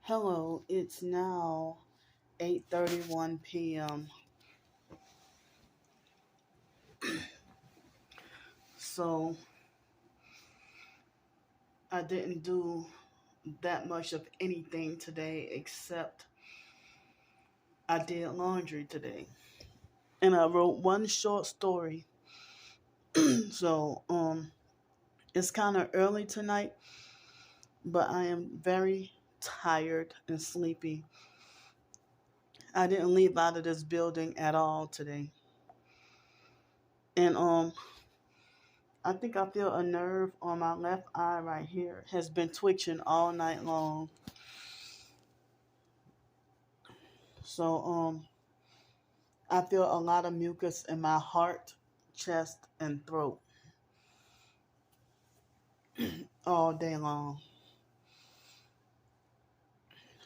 Hello, it's now 8:31 p.m. So I didn't do that much of anything today except I did laundry today. And I wrote one short story. So it's kind of early tonight, but I am very tired and sleepy. I didn't leave out of this building at all today. And I think I feel a nerve on my left eye right here has been twitching all night long. So I feel a lot of mucus in my heart, chest, and throat all day long.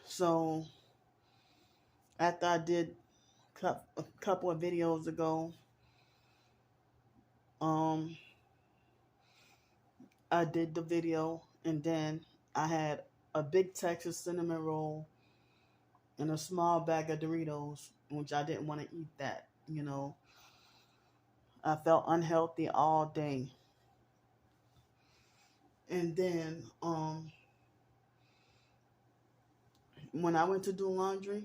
So after I did a couple of videos ago, um, I did the video, and then I had a big Texas cinnamon roll and a small bag of Doritos, which I didn't want to eat that. I felt unhealthy all day. And then when I went to do laundry,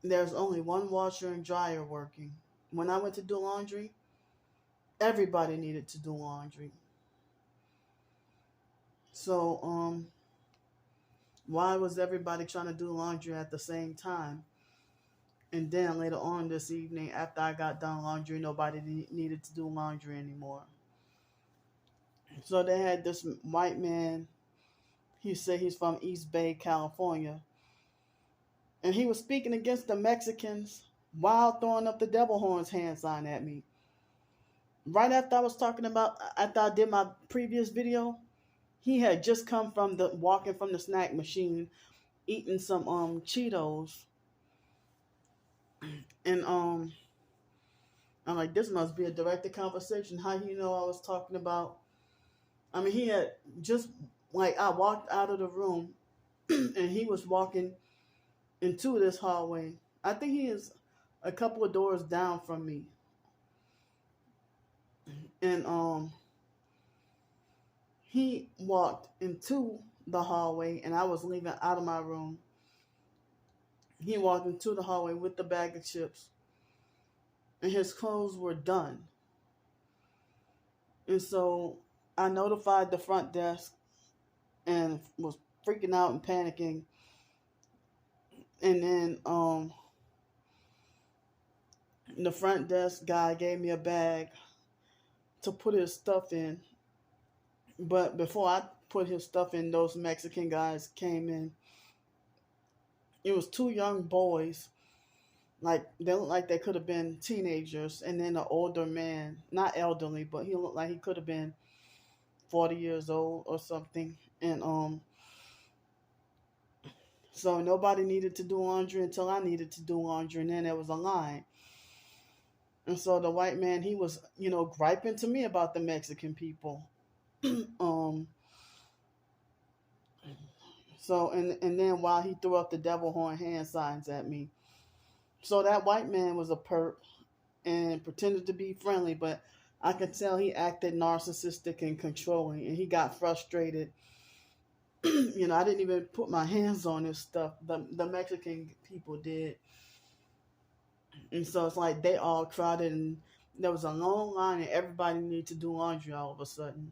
there's only one washer and dryer working. When I went to do laundry, everybody needed to do laundry. So why was everybody trying to do laundry at the same time? And then later on this evening, after I got done laundry, nobody needed to do laundry anymore. So they had this white man. He said he's from East Bay, California. And he was speaking against the Mexicans while throwing up the devil horns hand sign at me. Right after I did my previous video, he had just come from walking from the snack machine, eating some Cheetos. And I'm like, this must be a directed conversation. How you know I was talking about? I mean, he had just, like, I walked out of the room and he was walking into this hallway. I think he is a couple of doors down from me. And he walked into the hallway and I was leaving out of my room. He walked into the hallway with the bag of chips and his clothes were done. And so I notified the front desk and was freaking out and panicking. And then the front desk guy gave me a bag to put his stuff in. But before I put his stuff in, those Mexican guys came in. It was two young boys. Like, they looked like they could have been teenagers. And then an older man, not elderly, but he looked like he could have been 40 years old or something. And so nobody needed to do laundry until I needed to do laundry. And then there was a line. And so the white man, he was, griping to me about the Mexican people. So, and then while he threw up the devil horn hand signs at me. So that white man was a perp and pretended to be friendly, but I could tell he acted narcissistic and controlling, and he got frustrated. I didn't even put my hands on his stuff. The Mexican people did. And so it's like they all crowded, and there was a long line, and everybody needed to do laundry all of a sudden.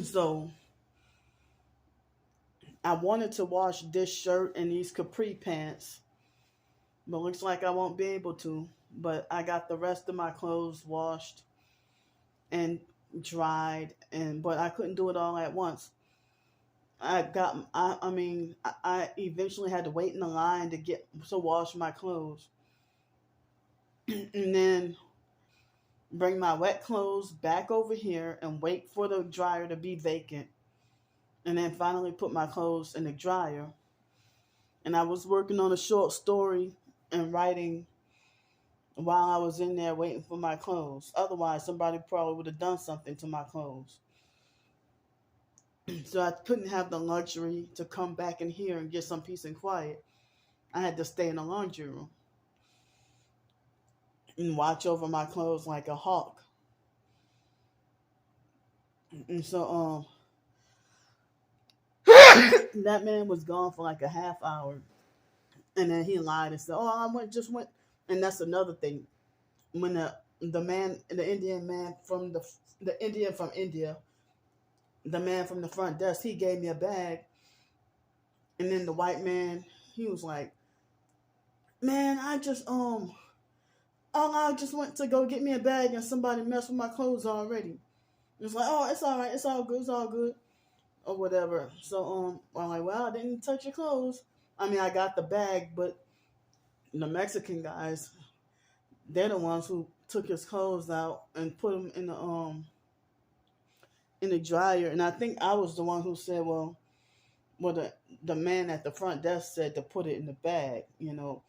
So I wanted to wash this shirt and these capri pants, but looks like I won't be able to. But I got the rest of my clothes washed and dried, but I couldn't do it all at once. I eventually had to wait in the line to wash my clothes, and then bring my wet clothes back over here and wait for the dryer to be vacant, and then finally put my clothes in the dryer. And I was working on a short story and writing while I was in there waiting for my clothes. Otherwise, somebody probably would have done something to my clothes. So I couldn't have the luxury to come back in here and get some peace and quiet. I had to stay in the laundry room and watch over my clothes like a hawk. And so that man was gone for like a half hour, and then he lied and said, "Oh, I just went." And that's another thing. When the Indian man from the Indian from India, the man from the front desk, he gave me a bag, and then the white man, he was like, "Man, I just went to go get me a bag, and somebody messed with my clothes already." It's like, "Oh, it's all right, it's all good, or whatever." So I'm like, "Well, I didn't touch your clothes. I mean, I got the bag, but the Mexican guys, they're the ones who took his clothes out and put them in the dryer." And I think I was the one who said, well, the man at the front desk said to put it in the bag, you know.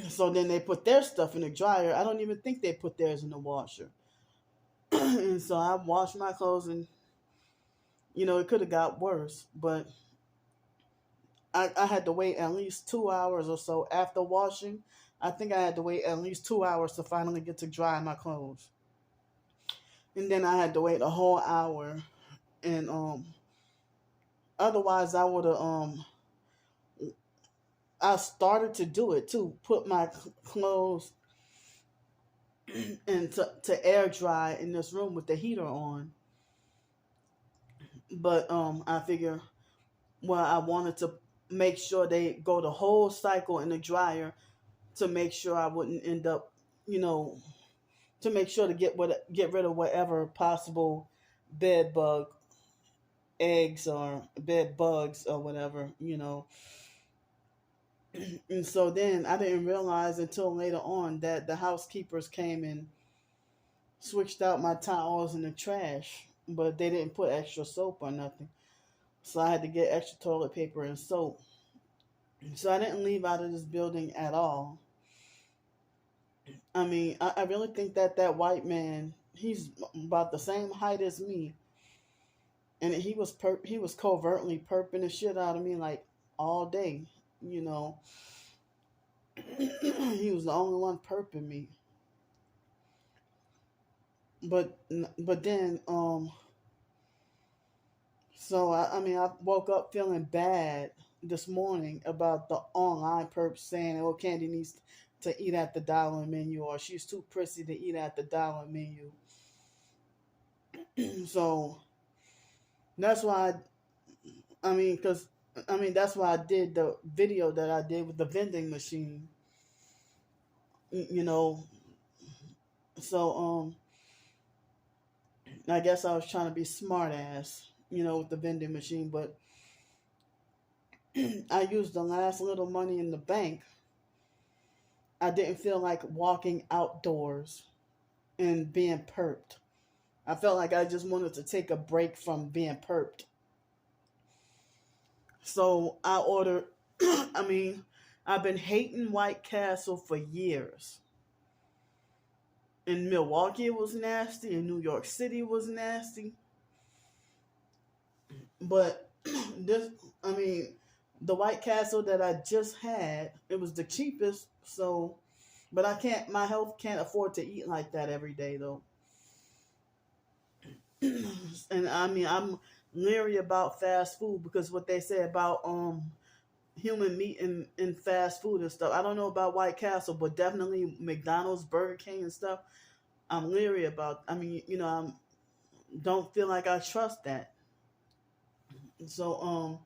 So then they put their stuff in the dryer. I don't even think they put theirs in the washer. And so I washed my clothes, and it could have got worse, but I had to wait at least 2 hours or so after washing. I think I had to wait at least 2 hours to finally get to dry my clothes. And then I had to wait a whole hour, and otherwise I would have I started to do it too, put my clothes and to air dry in this room with the heater on. But I figure, well, I wanted to make sure they go the whole cycle in the dryer to make sure I wouldn't end up, to make sure to get rid of whatever possible bed bug eggs or bed bugs or whatever. And so then I didn't realize until later on that the housekeepers came and switched out my towels in the trash, but they didn't put extra soap or nothing. So I had to get extra toilet paper and soap. So I didn't leave out of this building at all. I mean, I really think that white man, he's about the same height as me, and he was covertly perping the shit out of me like all day. You know, he was the only one perping me. But then so I mean, I woke up feeling bad this morning about the online perp saying, "Oh, Candy needs to eat at the dollar menu," or "She's too prissy to eat at the dollar menu." So that's why that's why I did the video that I did with the vending machine. You know, so I guess I was trying to be smart ass, with the vending machine, but I used the last little money in the bank. I didn't feel like walking outdoors and being perped. I felt like I just wanted to take a break from being perped. So I ordered, I've been hating White Castle for years. In Milwaukee, it was nasty. In New York City, it was nasty. But the White Castle that I just had, it was the cheapest. So, but my health can't afford to eat like that every day though. And I'm leery about fast food because what they say about human meat in fast food and stuff. I don't know about White Castle, but definitely McDonald's, Burger King and stuff. I'm leery about. I don't feel like I trust that. So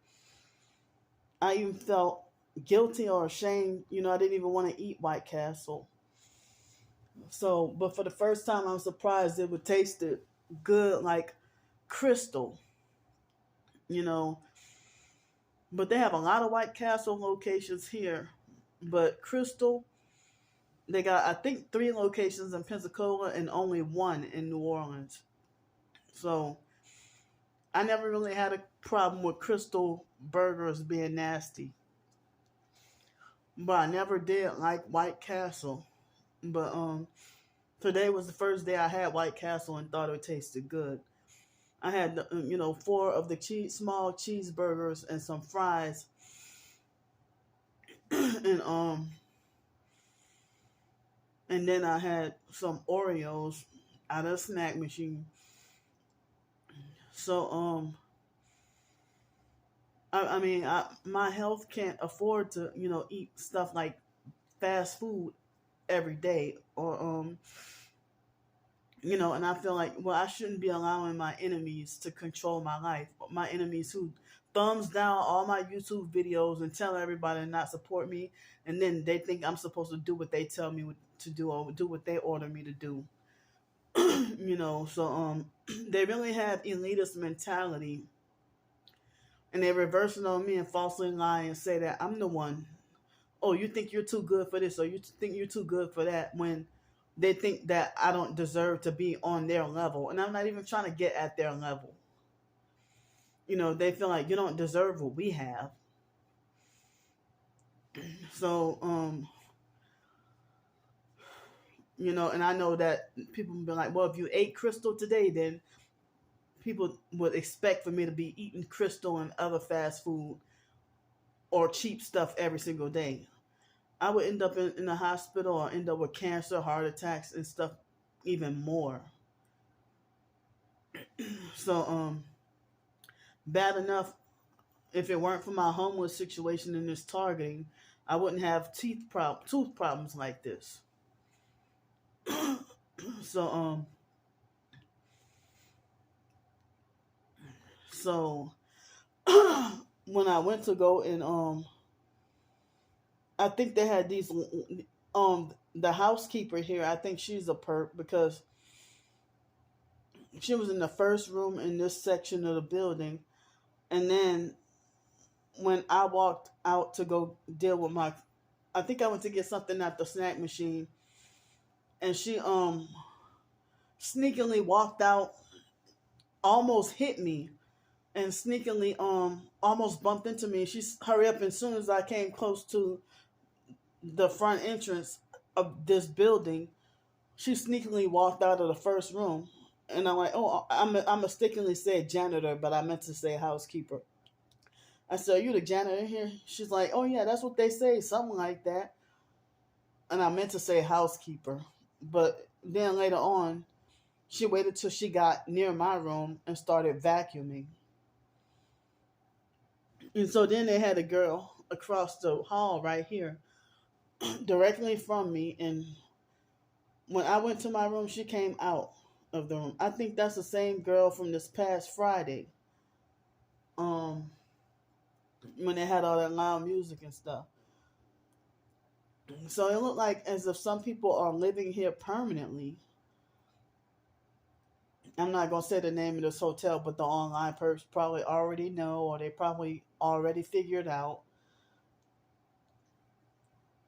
I even felt guilty or ashamed. I didn't even want to eat White Castle. So, but for the first time, I'm surprised it would taste good, like Crystal. You know, but they have a lot of White Castle locations here. But Crystal, they got, I think, 3 locations in Pensacola and only 1 in New Orleans. So I never really had a problem with Crystal burgers being nasty. But I never did like White Castle. But today was the first day I had White Castle and thought it tasted good. I had, four of the small cheeseburgers and some fries, and and then I had some Oreos out of the snack machine. So my health can't afford to eat stuff like fast food every day, or and I feel like, well, I shouldn't be allowing my enemies to control my life. My enemies who thumbs down all my YouTube videos and tell everybody to not support me, and then they think I'm supposed to do what they tell me to do, or do what they order me to do. So they really have elitist mentality, and they reverse it on me and falsely lie and say that I'm the one. Oh, you think you're too good for this, or you think you're too good for that, when they think that I don't deserve to be on their level. And I'm not even trying to get at their level. They feel like you don't deserve what we have. So, and I know that people will be like, well, if you ate Crystal today, then people would expect for me to be eating Crystal and other fast food or cheap stuff every single day. I would end up in the hospital, or end up with cancer, heart attacks, and stuff even more. So, bad enough, if it weren't for my homeless situation and this targeting, I wouldn't have tooth problems like this. So, when I went to go and I think they had these the housekeeper here, I think she's a perp, because she was in the first room in this section of the building, and then when I walked out to go deal with I think I went to get something at the snack machine, and she sneakily walked out, almost hit me, and sneakily almost bumped into me. She hurried up, and as soon as I came close to the front entrance of this building, she sneakily walked out of the first room, and I'm like, oh, I mistakenly said janitor, but I meant to say housekeeper. I said, are you the janitor here? She's like, oh yeah, that's what they say, something like that. And I meant to say housekeeper, but then later on, she waited till she got near my room and started vacuuming. And so then they had a girl across the hall right here, directly from me, and when I went to my room, she came out of the room. I think that's the same girl from this past Friday. When they had all that loud music and stuff. So it looked like as if some people are living here permanently. I'm not going to say the name of this hotel, but the online perps probably already know, or they probably already figured out.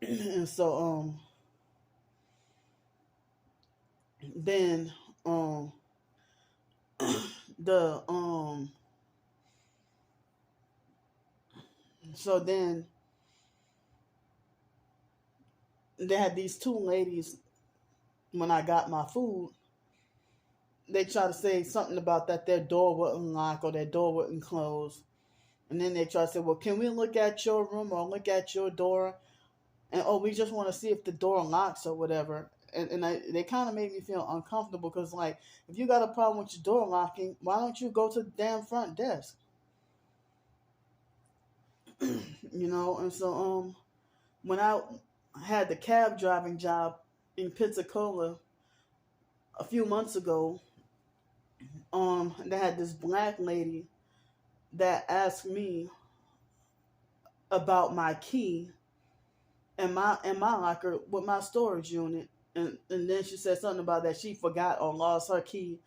And so, then, the, so then they had these two ladies, when I got my food, they try to say something about that their door wouldn't lock or their door wouldn't close. And then they try to say, well, can we look at your room or look at your door? And, oh, we just want to see if the door locks or whatever. And they kind of made me feel uncomfortable, because, like, if you got a problem with your door locking, why don't you go to the damn front desk? And so when I had the cab driving job in Pensacola a few months ago, they had this black lady that asked me about my key and my locker with my storage unit, and then she said something about that she forgot or lost her key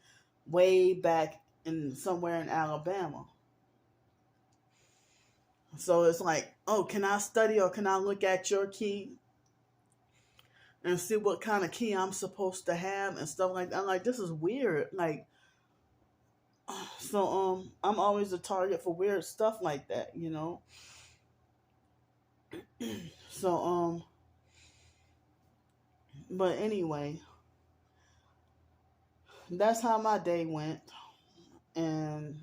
way back in somewhere in Alabama. So it's like, oh, can I study or can I look at your key and see what kind of key I'm supposed to have and stuff like that? I'm like, this is weird. Like, so I'm always a target for weird stuff like that, So but anyway, that's how my day went. and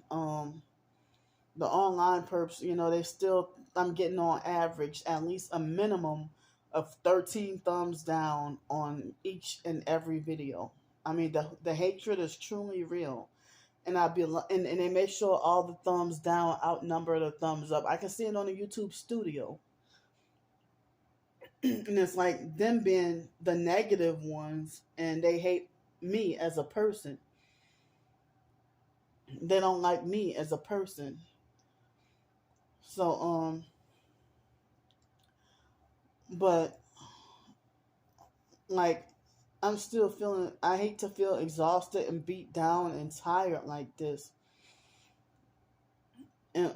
the online perps, they still, I'm getting on average at least a minimum of 13 thumbs down on each and every video. I mean, the hatred is truly real. And and they make sure all the thumbs down outnumber the thumbs up. I can see it on the YouTube studio. And it's like them being the negative ones, and they hate me as a person. They don't like me as a person. So but like, I'm still feeling, I hate to feel exhausted and beat down and tired like this. And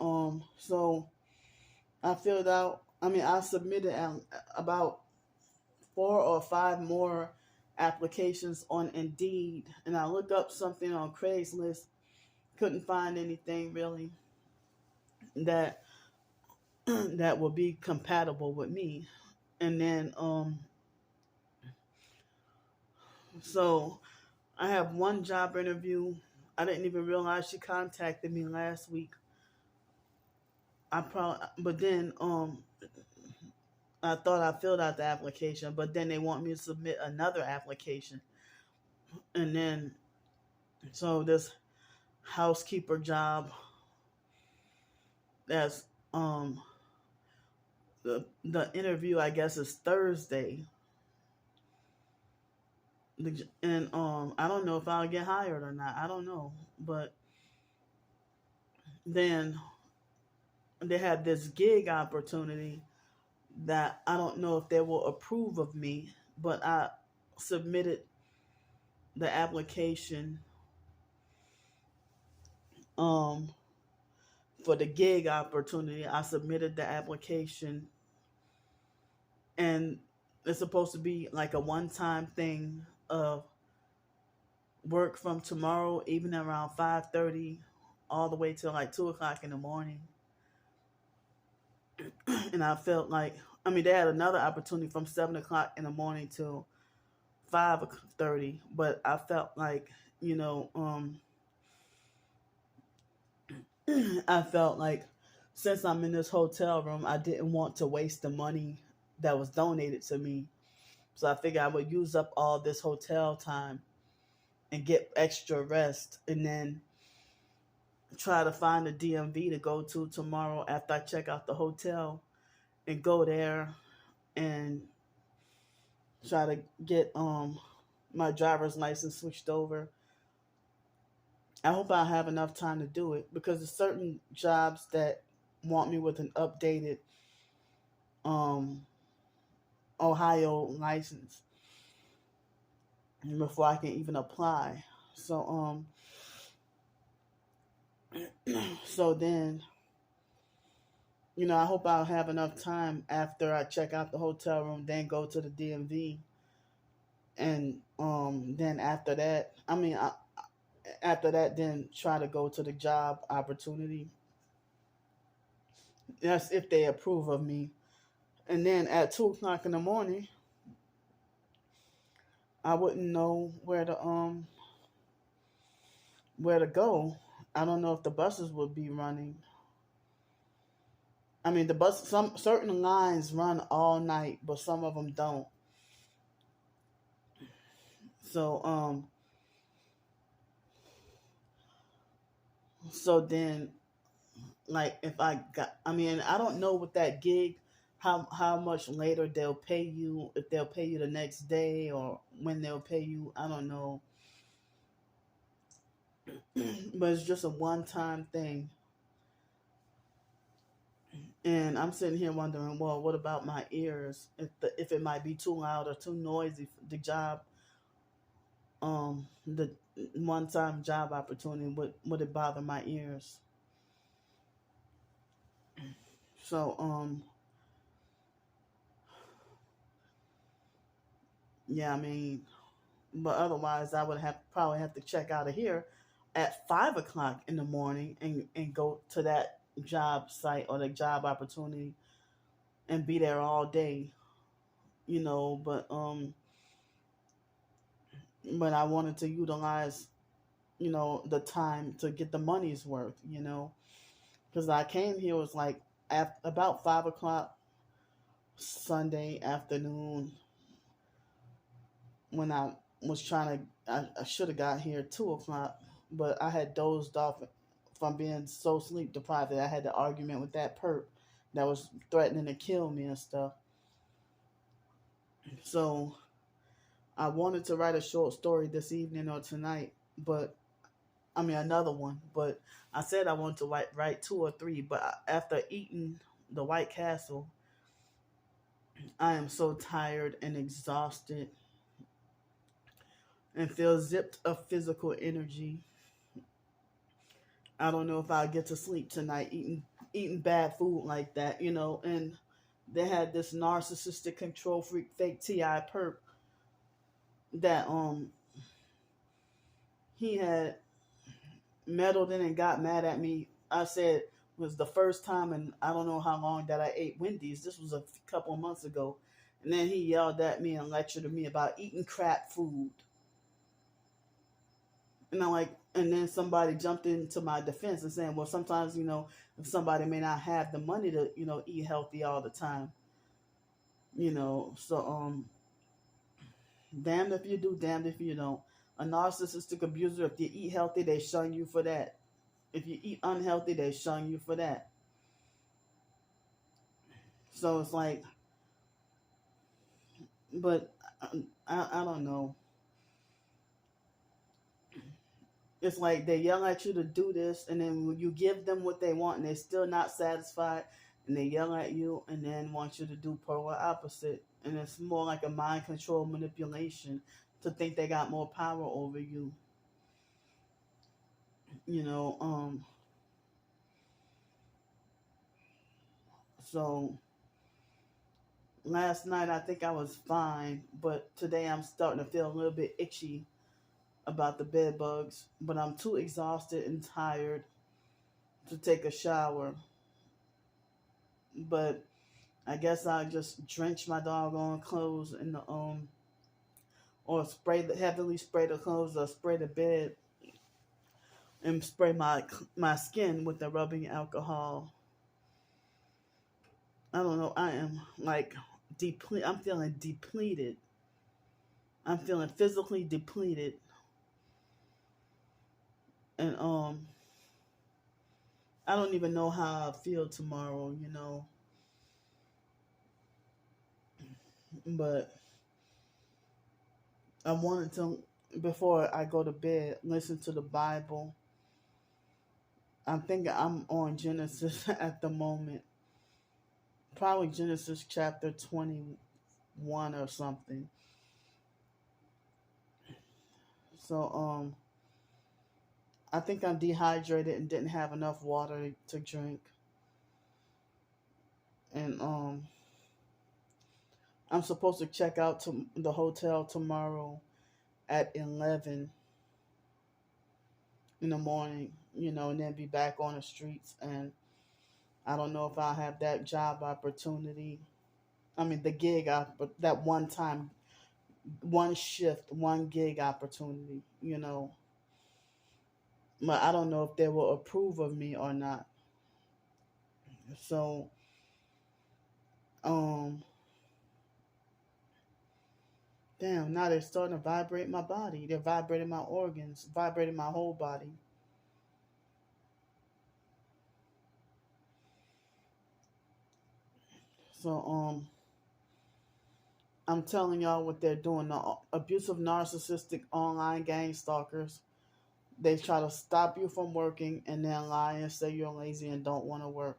so I filled out, I submitted about 4 or 5 more applications on Indeed, and I looked up something on Craigslist, couldn't find anything really that that would be compatible with me. And then so I have one job interview. I didn't even realize she contacted me last week. But then I thought I filled out the application, but then they want me to submit another application. And then so this housekeeper job, that's the interview, I guess, is Thursday. And I don't know if I'll get hired or not. I don't know. But then they had this gig opportunity that I don't know if they will approve of me, but I submitted the application for the gig opportunity. I submitted the application, and it's supposed to be like a one-time thing of work from tomorrow evening around 5:30 all the way till like 2 o'clock in the morning. And I felt like, they had another opportunity from 7 o'clock in the morning till 5:30, but I felt like, I felt like since I'm in this hotel room, I didn't want to waste the money that was donated to me. So I figured I would use up all this hotel time and get extra rest, and then try to find a DMV to go to tomorrow after I check out the hotel, and go there and try to get my driver's license switched over. I hope I have enough time to do it, because there's certain jobs that want me with an updated Ohio license before I can even apply. So so then, I hope I'll have enough time after I check out the hotel room, then go to the DMV, and then after that, then try to go to the job opportunity. That's if they approve of me. And then at 2 o'clock in the morning, I wouldn't know where to go. I don't know if the buses would be running. Some certain lines run all night, but some of them don't. So so then, like, if I don't know with that gig how much later they'll pay you, if they'll pay you the next day or when they'll pay you, I don't know. But it's just a one-time thing. And I'm sitting here wondering, well, what about my ears? If it might be too loud or too noisy for the job, the one-time job opportunity, would it bother my ears? So yeah, but otherwise I would probably have to check out of here at 5 o'clock in the morning and go to that job site or the job opportunity and be there all day, but I wanted to utilize the time to get the money's worth, because I came here, it was like about 5 o'clock Sunday afternoon, when I was trying to, I should have got here 2 o'clock, but I had dozed off from being so sleep deprived that I had the argument with that perp that was threatening to kill me and stuff. So I wanted to write a short story this evening or tonight, but I mean another one, but I said I wanted to write two or three, but after eating the White Castle, I am so tired and exhausted and feel zipped of physical energy. I don't know if I'll get to sleep tonight eating bad food like that, and they had this narcissistic control freak fake TI perp that he had meddled in and got mad at me. I said it was the first time and I don't know how long that I ate Wendy's. This was a couple of months ago. And then he yelled at me and lectured at me about eating crap food. And and then somebody jumped into my defense and saying, well, sometimes, if somebody may not have the money to, eat healthy all the time, so, damned if you do, damned if you don't. A narcissistic abuser, if you eat healthy, they shun you for that. If you eat unhealthy, they shun you for that. So it's like, but I don't know. It's like they yell at you to do this, and then when you give them what they want and they're still not satisfied, and they yell at you and then want you to do polar opposite. And it's more like a mind control manipulation to think they got more power over you. So last night I think I was fine, but today I'm starting to feel a little bit itchy about the bed bugs, but I'm too exhausted and tired to take a shower. But I guess I just drench my doggone clothes in the or heavily spray the clothes or spray the bed and spray my skin with the rubbing alcohol. I don't know. I am like I'm feeling depleted. I'm feeling physically depleted, and I don't even know how I feel tomorrow. But I wanted to, before I go to bed, listen to the Bible. I'm thinking I'm on Genesis at the moment. Probably Genesis chapter 21 or something. So I think I'm dehydrated and didn't have enough water to drink. And I'm supposed to check out to the hotel tomorrow at 11 in the morning, and then be back on the streets. And I don't know if I'll have that job opportunity. I mean, the gig, that one time, one shift, one gig opportunity, But I don't know if they will approve of me or not. So, damn, now they're starting to vibrate my body. They're vibrating my organs, vibrating my whole body. So, I'm telling y'all what they're doing. The abusive, narcissistic online gang stalkers, they try to stop you from working and then lie and say you're lazy and don't want to work.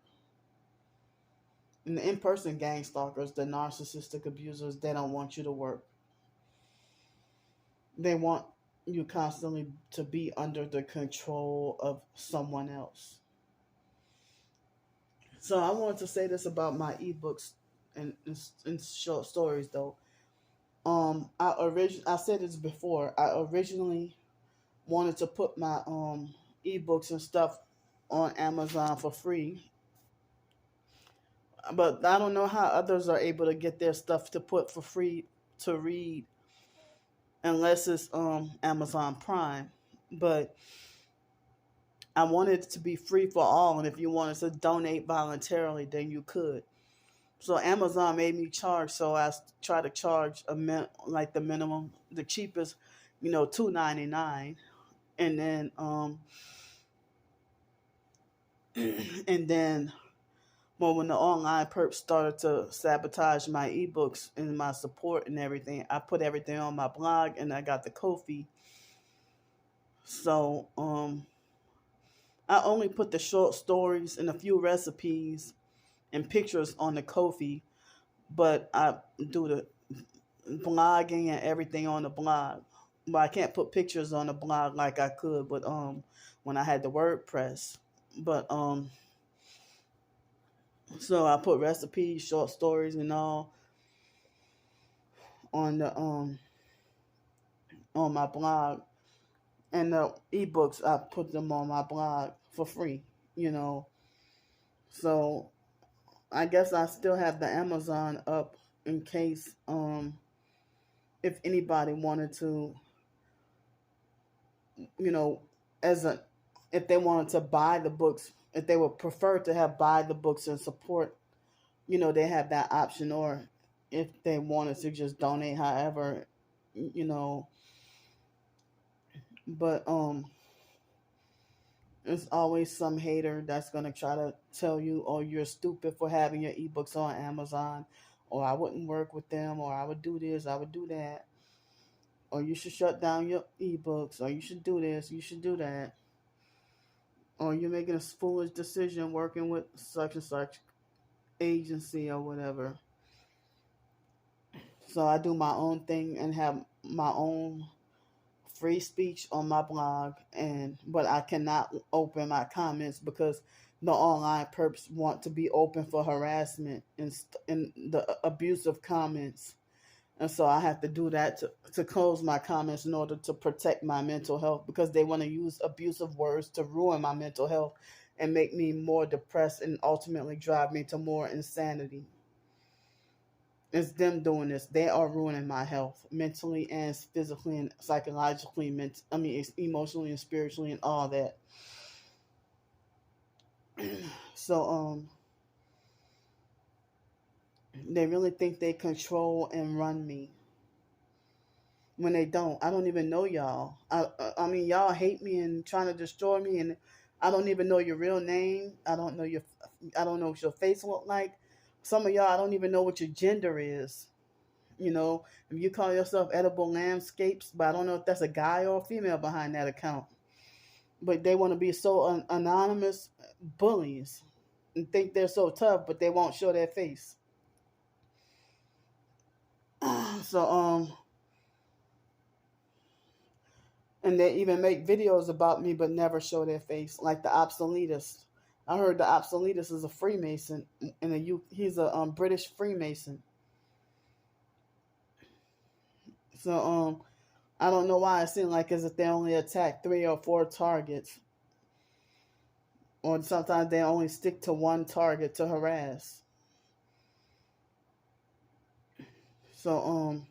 And the in-person gang stalkers, the narcissistic abusers, they don't want you to work. They want you constantly to be under the control of someone else. So I wanted to say this about my ebooks and short stories though. I said this before. I originally wanted to put my ebooks and stuff on Amazon for free, but I don't know how others are able to get their stuff to put for free to read unless it's Amazon Prime. But I wanted it to be free for all, and if you wanted to donate voluntarily, then you could. So Amazon made me charge, so I try to charge like the minimum, the cheapest, $2.99, and then and then well, when the online perps started to sabotage my ebooks and my support and everything, I put everything on my blog, and I got the Ko-fi. So I only put the short stories and a few recipes and pictures on the Ko-fi, but I do the blogging and everything on the blog. But I can't put pictures on the blog like I could, but when I had the WordPress. But so I put recipes, short stories, and all on the on my blog, and the ebooks I put them on my blog for free. You know, so I guess I still have the Amazon up in case if anybody wanted to, you know, as a if they wanted to buy the books, if they would prefer to have buy the books and support, they have that option, or if they wanted to just donate however, you know, but there's always some hater that's gonna try to tell you, oh, you're stupid for having your ebooks on Amazon, or I wouldn't work with them, or I would do this, I would do that, or you should shut down your ebooks, or you should do this, you should do that, or you're making a foolish decision working with such and such agency or whatever. So I do my own thing and have my own free speech on my blog, but I cannot open my comments because the online perps want to be open for harassment and the abusive comments. And so I have to do that to close my comments in order to protect my mental health, because they want to use abusive words to ruin my mental health and make me more depressed and ultimately drive me to more insanity. It's them doing this. They are ruining my health mentally and physically and psychologically, emotionally and spiritually and all that. So they really think they control and run me when they don't. I don't even know y'all. I mean, y'all hate me and trying to destroy me, and I don't even know your real name. I don't know what your face look like. Some of y'all, I don't even know what your gender is. If you call yourself Edible Landscapes, but I don't know if that's a guy or a female behind that account. But they want to be so anonymous bullies and think they're so tough, but they won't show their face. So and they even make videos about me, but never show their face, like the obsoletist. I heard the obsoletist is a Freemason, and he's a British Freemason. So I don't know why it seems like as if they only attack 3 or 4 targets, or sometimes they only stick to one target to harass. So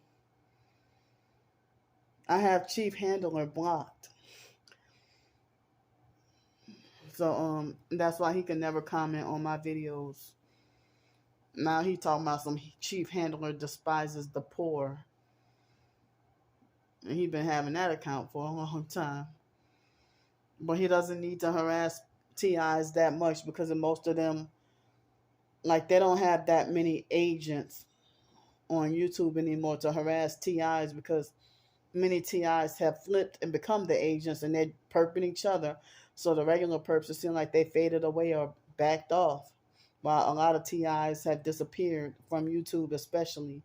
I have Chief Handler blocked. So that's why he can never comment on my videos. Now he talking about some Chief Handler despises the poor. And he been having that account for a long time. But he doesn't need to harass TIs that much, because of most of them, like, they don't have that many agents on YouTube anymore to harass TIs, because many TIs have flipped and become the agents, and they're perping each other. So the regular perps, it seem like they faded away or backed off, while a lot of TIs have disappeared from YouTube especially.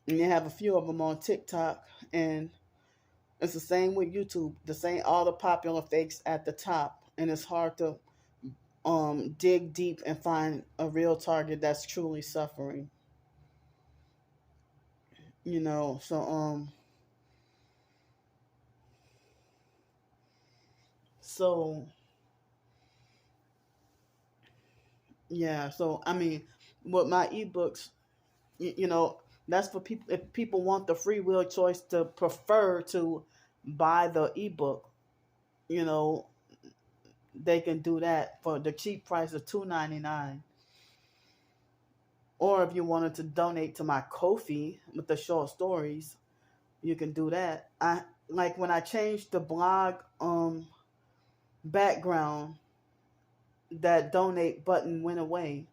And you have a few of them on TikTok, and it's the same with YouTube. All the popular fakes at the top, and it's hard to dig deep and find a real target that's truly suffering. So yeah, so I mean, with my ebooks, that's for people. If people want the free will choice to prefer to buy the ebook, you know, they can do that for the cheap price of $2.99. Or if you wanted to donate to my Ko-fi with the short stories, you can do that. I like when I changed the blog background, that donate button went away.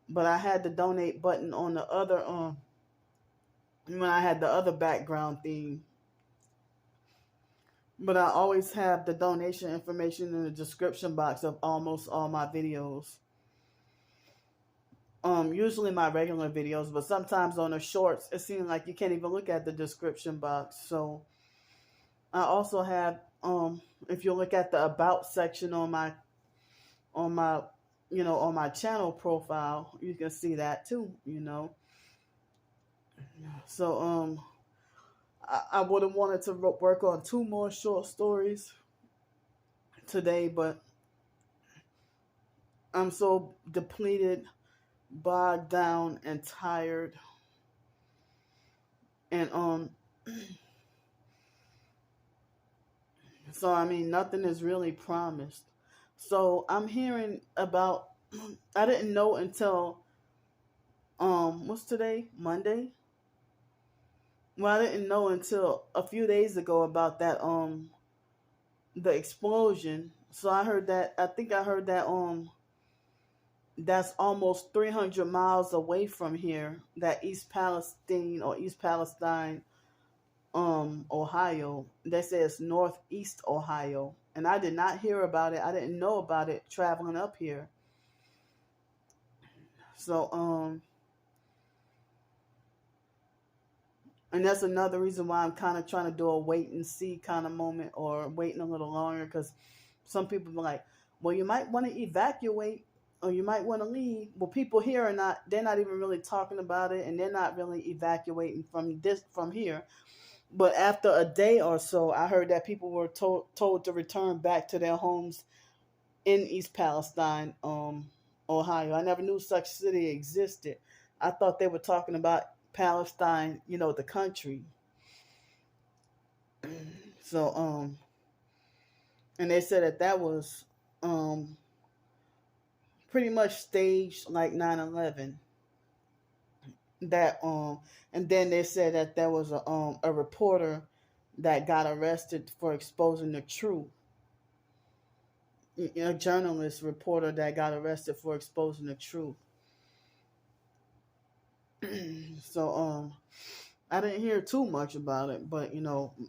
But I had the donate button on the other when I had the other background theme. But I always have the donation information in the description box of almost all my videos. Usually my regular videos, but sometimes on the shorts, it seems like you can't even look at the description box. So I also have, if you look at the about section on my, on my, on my channel profile, you can see that too. So I would have wanted to work on 2 more short stories today, but I'm so depleted, bogged down, and tired. And so I mean, nothing is really promised. So I'm hearing about. I didn't know until what's today? Monday. Well, I didn't know until a few days ago about that the explosion. So I heard that. I think I heard that that's almost 300 miles away from here. That East Palestine or East Palestine, Ohio. They say it's Northeast Ohio, and I did not hear about it. I didn't know about it traveling up here. So and that's another reason why I'm kind of trying to do a wait and see kind of moment, or waiting a little longer, because some people are like, well, you might want to evacuate, or you might want to leave. Well, people here are not, they're not even really talking about it, and they're not really evacuating from here. But after a day or so, I heard that people were told to return back to their homes in East Palestine, Ohio. I never knew such city existed. I thought they were talking about Palestine, the country. So, and they said that was pretty much staged like 9/11. That and then they said that there was a reporter that got arrested for exposing the truth. A journalist reporter that got arrested for exposing the truth. So I didn't hear too much about it, but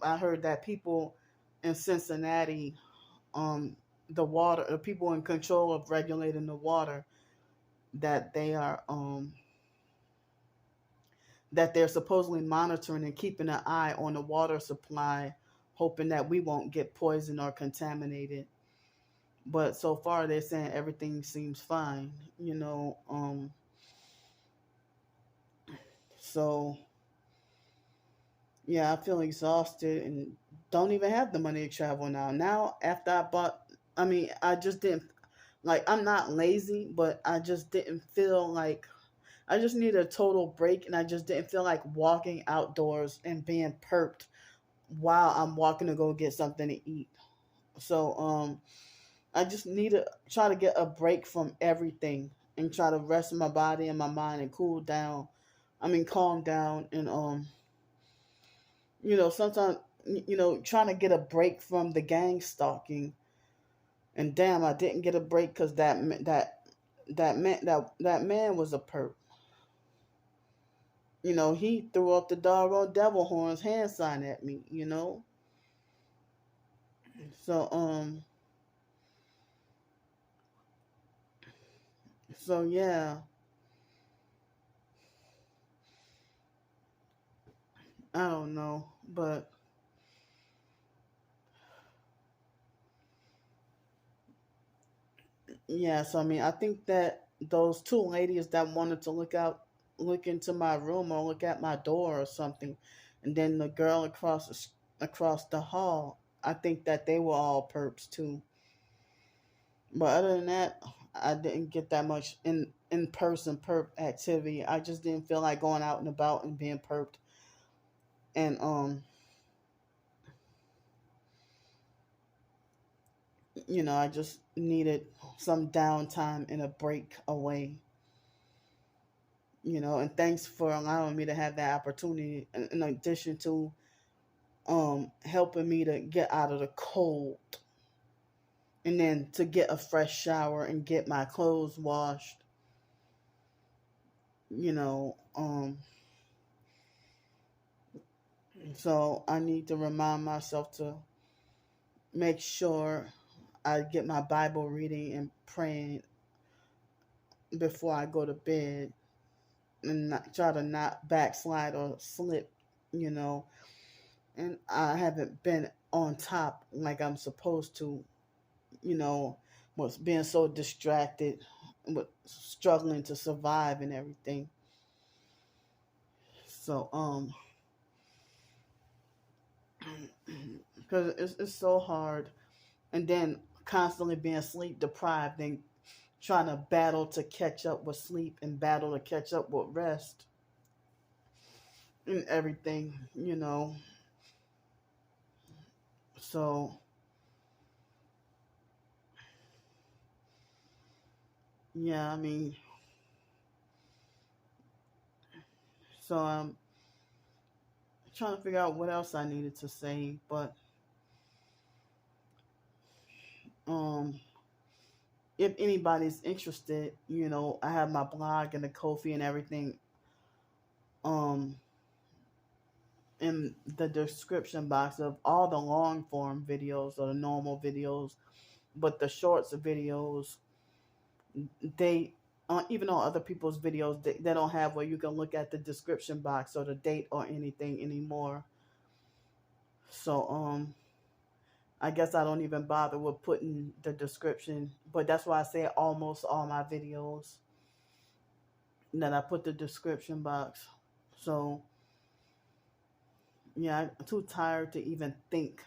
I heard that people in Cincinnati, the people in control of regulating the water, that they are that they're supposedly monitoring and keeping an eye on the water supply, hoping that we won't get poisoned or contaminated. But so far they're saying everything seems fine, so yeah, I feel exhausted and don't even have the money to travel now. Now, after I bought, I mean, I just didn't, like, I'm not lazy, but I just didn't feel like, I just need a total break, and I just didn't feel like walking outdoors and being perked while I'm walking to go get something to eat. So, I just need to try to get a break from everything and try to rest my body and my mind and cool down. I mean, calm down, and sometimes, trying to get a break from the gang stalking. And damn, I didn't get a break because that man was a perp. He threw up the doggone devil horns hand sign at me. So yeah, I don't know, but yeah. So I mean, I think that those 2 ladies that wanted to look into my room or look at my door or something, and then the girl across the hall, I think that they were all perps too. But other than that, I didn't get that much in person perp activity. I just didn't feel like going out and about and being perped. And I just needed some downtime and a break away. And thanks for allowing me to have that opportunity in addition to helping me to get out of the cold and then to get a fresh shower and get my clothes washed. you know um so I need to remind myself to make sure I get my Bible reading and praying before I go to bed, and not try to not backslide or slip, you know. And I haven't been on top like I'm supposed to, you know, was being so distracted with struggling to survive and everything. So because it's so hard, and then constantly being sleep deprived and trying to battle to catch up with sleep and battle to catch up with rest and everything. So yeah, I mean, so I'm trying to figure out what else I needed to say, but um if anybody's interested, I have my blog and the Kofi and everything um in the description box of all the long form videos or the normal videos, but the shorts videos, they even on other people's videos, they don't have where you can look at the description box or the date or anything anymore. So I guess I don't even bother with putting the description, but that's why I say almost all my videos that I put the description box. So yeah, I'm too tired to even think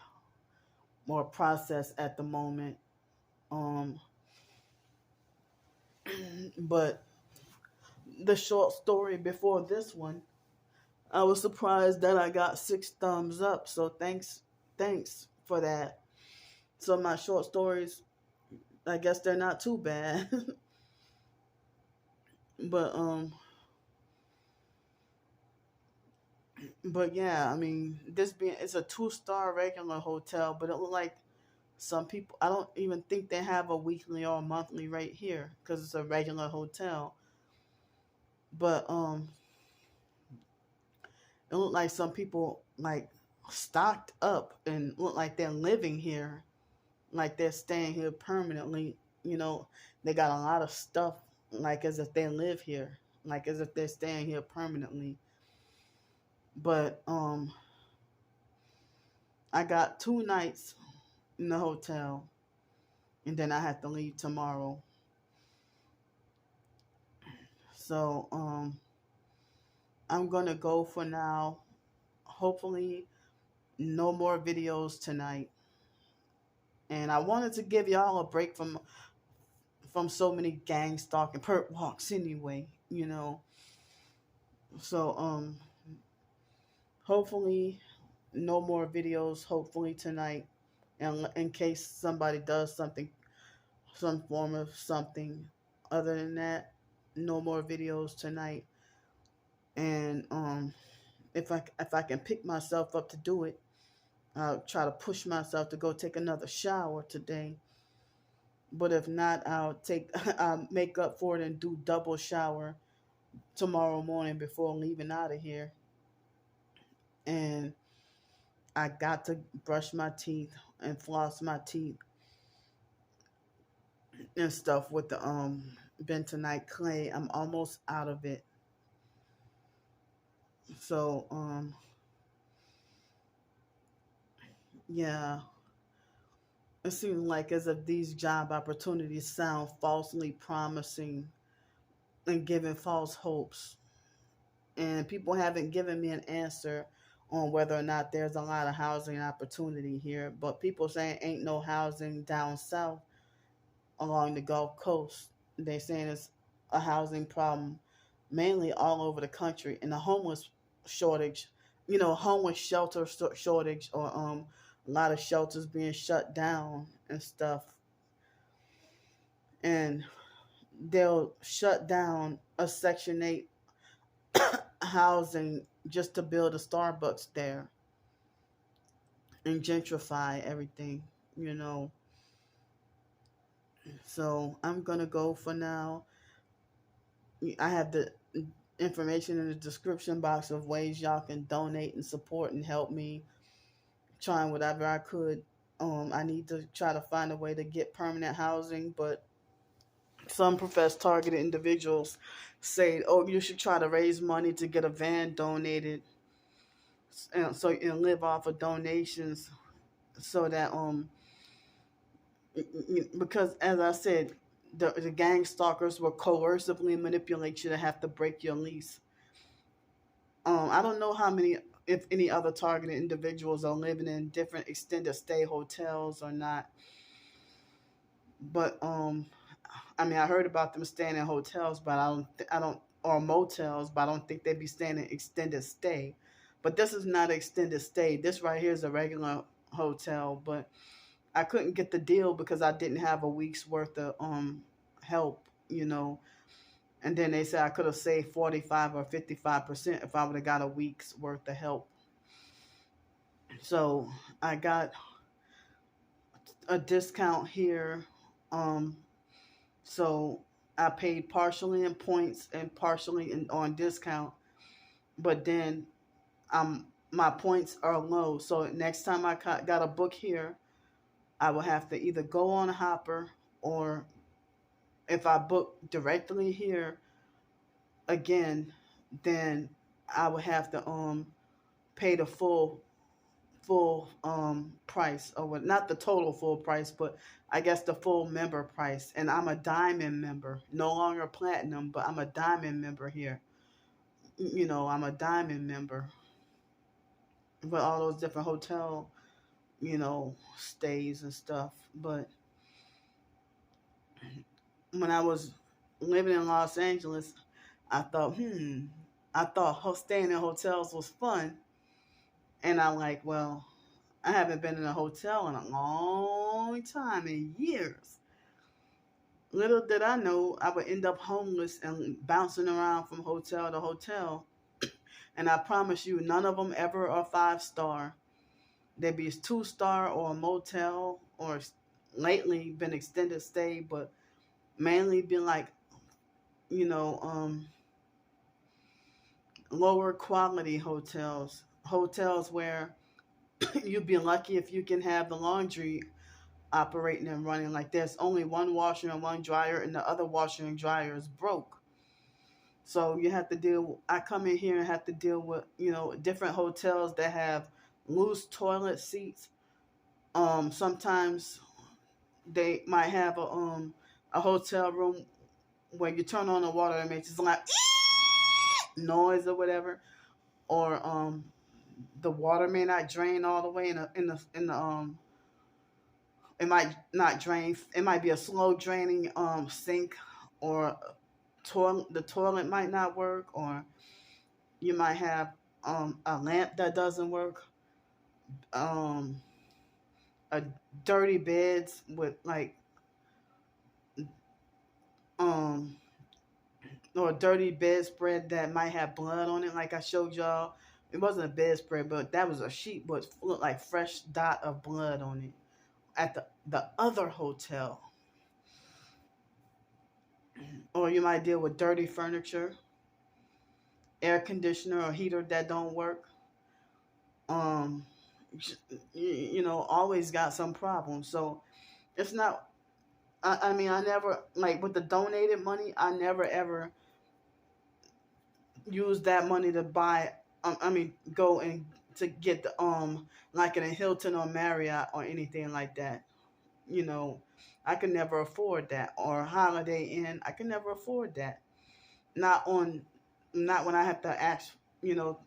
or process at the moment. Um, but the short story before this one, I was surprised that I got 6 thumbs up. So thanks for that. So my short stories, I guess they're not too bad. but but yeah, I mean, it's a 2-star regular hotel, but it looked like some people, I don't even think they have a weekly or a monthly rate here because it's a regular hotel. But it looked like some people like stocked up and look like they're living here, like they're staying here permanently. They got a lot of stuff, like as if they live here, like as if they're staying here permanently. But I got 2 nights in the hotel, and then I have to leave tomorrow. So I'm gonna go for now. Hopefully, no more videos tonight. And I wanted to give y'all a break from so many gang stalking perp walks anyway. So hopefully no more videos. Hopefully tonight, and in case somebody does something, some form of something. Other than that, no more videos tonight. And if I can pick myself up to do it, I'll try to push myself to go take another shower today. But if not, I'll make up for it and do double shower tomorrow morning before leaving out of here. And I got to brush my teeth and floss my teeth and stuff with the bentonite clay. I'm almost out of it. So yeah, it seems like as if these job opportunities sound falsely promising and giving false hopes. And people haven't given me an answer on whether or not there's a lot of housing opportunity here. But people saying ain't no housing down south along the Gulf Coast. They're saying it's a housing problem mainly all over the country, and the homeless shortage, homeless shelter shortage, or a lot of shelters being shut down and stuff. and they'll shut down a Section 8 housing just to build a Starbucks there and gentrify everything, you know. So I'm going to go for now. I have the information in the description box of ways y'all can donate and support and help me trying whatever I could. I need to try to find a way to get permanent housing, but some professed targeted individuals say, "Oh, you should try to raise money to get a van donated, and so you can live off of donations, so that because as I said, the gang stalkers will coercively manipulate you to have to break your lease." I don't know how many, if any other targeted individuals are living in different extended stay hotels or not, but I mean, I heard about them staying in hotels, but I don't, or motels, but I don't think they'd be staying in extended stay. But this is not an extended stay. This right here is a regular hotel, but I couldn't get the deal because I didn't have a week's worth of help, you know. And then they said I could have saved 45 or 55% if I would have got a week's worth of help. So I got a discount here. Um, so I paid partially in points and partially on discount. But then my points are low. So next time I got a book here, I will have to either go on a Hopper, or if I book directly here again, then I would have to pay the full price, or what, not the total full price, but I guess the full member price. And I'm a diamond member, no longer platinum, but I'm a diamond member here. You know, I'm a diamond member for all those different hotel, you know, stays and stuff. But when I was living in Los Angeles, I thought, I thought staying in hotels was fun. And I'm like, well, I haven't been in a hotel in a long time, in years. Little did I know I would end up homeless and bouncing around from hotel to hotel. And I promise you, none of them ever are 5-star. They'd be a 2-star or a motel, or lately been extended stay, but mainly been like, you know, lower quality hotels. Hotels where you'd be lucky if you can have the laundry operating and running. Like there's only one washer and one dryer, and the other washer and dryer is broke. So you have to deal. I come in here and have to deal with, you know, different hotels that have loose toilet seats. Sometimes they might have a hotel room where you turn on the water and it makes just like noise or whatever, or the water may not drain all the way in the it might not drain. It might be a slow draining sink, or the toilet might not work, or you might have a lamp that doesn't work, um a dirty beds with like um or a dirty bedspread that might have blood on it, like I showed y'all. It wasn't a bedspread, but that was a sheet, but it looked like fresh dot of blood on it at the other hotel. Or you might deal with dirty furniture, air conditioner or heater that don't work. Um, you know, always got some problems. So it's not. I mean, I never, like with the donated money, I never ever use that money to buy. I mean, go and to get the like in a Hilton or Marriott or anything like that. You know, I could never afford that, or Holiday Inn. I could never afford that. Not on, not when I have to ask. You know,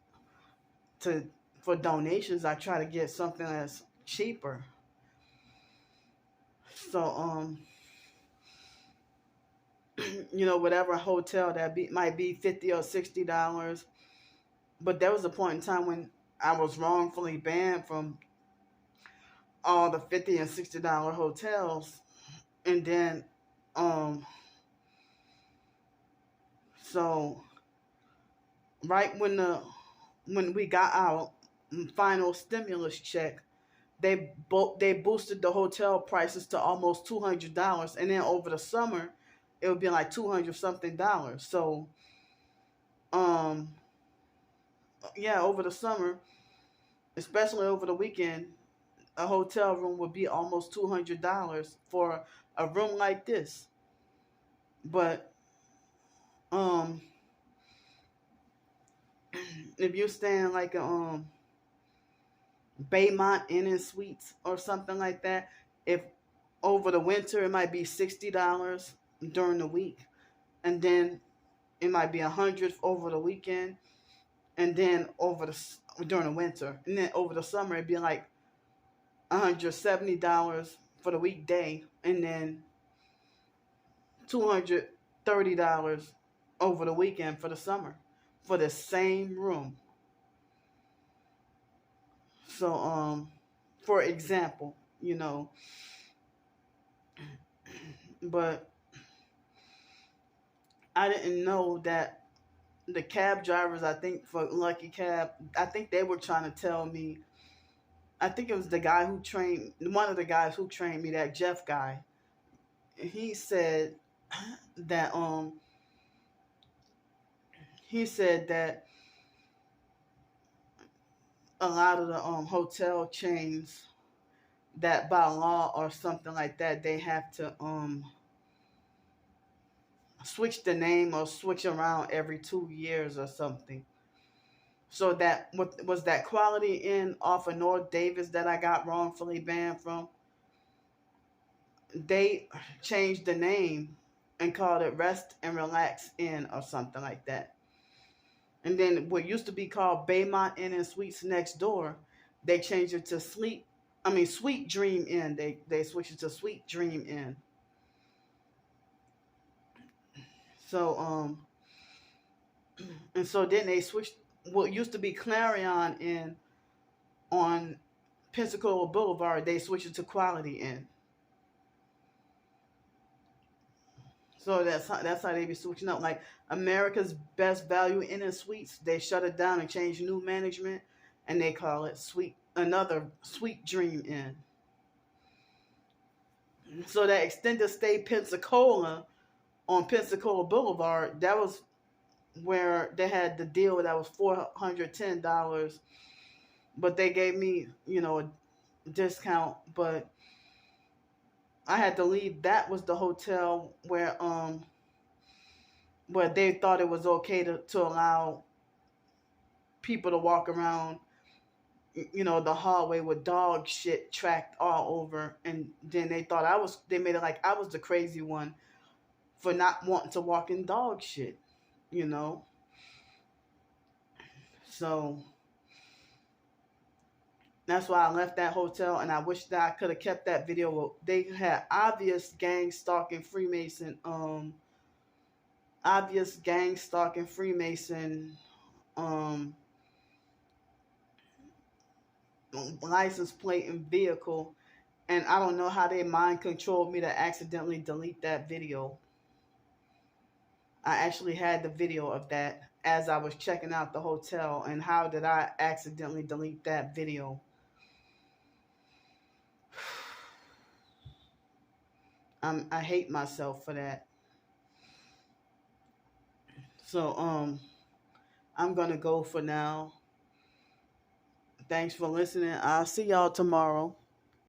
to for donations, I try to get something that's cheaper. So you know, whatever hotel that might be $50 or $60. But there was a point in time when I was wrongfully banned from all the $50 and $60 hotels, and then Um, so right when we got our final stimulus check, they boosted the hotel prices to almost $200, and then over the summer, it would be like $200 something dollars. So, um, yeah, over the summer, especially over the weekend, a hotel room would be almost $200 for a room like this. But um, if you're staying like a Baymont Inn and Suites or something like that, if over the winter it might be $60 during the week, and then it might be $100 over the weekend, and then during the winter, and then over the summer it'd be like $170 for the weekday, and then $230 over the weekend for the summer for the same room. So for example, but I didn't know that the cab drivers, I think for Lucky Cab, I think they were trying to tell me, I think it was the guy who trained, one of the guys who trained me, that Jeff guy. He said that a lot of the hotel chains, that by law or something like that, they have to switch the name or switch around every 2 years or something. So that was that Quality Inn off of North Davis that I got wrongfully banned from. They changed the name and called it Rest and Relax Inn or something like that. And then what used to be called Baymont Inn and Suites next door, they changed it to Sweet Dream Inn. They switched it to Sweet Dream Inn. So and so then they switched what used to be Clarion Inn on Pensacola Boulevard. They switched it to Quality Inn. So that's how they be switching up. Like America's Best Value Inn and Suites, they shut it down and changed new management, and they call it another Sweet Dream Inn. So that extended stay Pensacola on Pensacola Boulevard, that was where they had the deal that was $410, but they gave me, a discount, but I had to leave. That was the hotel where they thought it was okay to allow people to walk around, the hallway with dog shit tracked all over, and then they made it like I was the crazy one for not wanting to walk in dog shit, So that's why I left that hotel, and I wish that I could have kept that video. They had obvious gang stalking Freemason license plate and vehicle, and I don't know how they mind controlled me to accidentally delete that video. I actually had the video of that as I was checking out the hotel, and how did I accidentally delete that video? I hate myself for that. So I'm gonna go for now. Thanks for listening. I'll see y'all tomorrow.